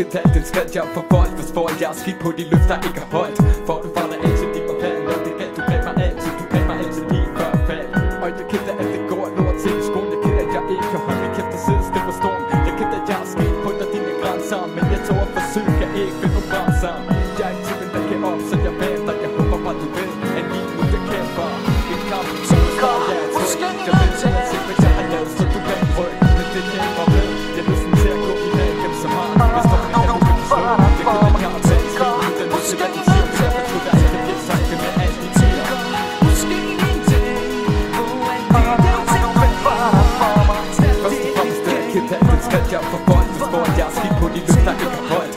ked af den skred jeg for vold. Hvis for jeg er skidt på de løfter ikke har holdt. For du var der altid lige var valg. Og det gav du gav mig altid. Du gav mig altid lige før fald. Og jeg ked af at det går lort til i skolen. Jeg ked af at jeg ikke kan holde kæft og sidde stille på stolen. Jeg ked af at jeg er skidt på dig dine grænser. Men jeg tog at forsøge kan ikke finde nogle grænser. Jeg er ikke typen der kan op så jeg venter. Jeg håber bare du ved at lige nu jeg kæmper. En kamp som du står jeg er tryg. Jeg ved til at se hvad jeg har lavet så du kan ryg. Men det kan jeg ved. Jeg er lysten til at gå i dag hvem som har. Hvis der er du kan slå. Jeg ked af at jeg har taget skidt. Uden at se hvad de siger. Jeg tror der er det bliver sagt med alt de tider. Måske en dag hvor en dag til at finde for mig. Først og fremmest er jeg ked af den skred jeg for vold. Hvis for jeg er skidt på de løfter ikke har holdt.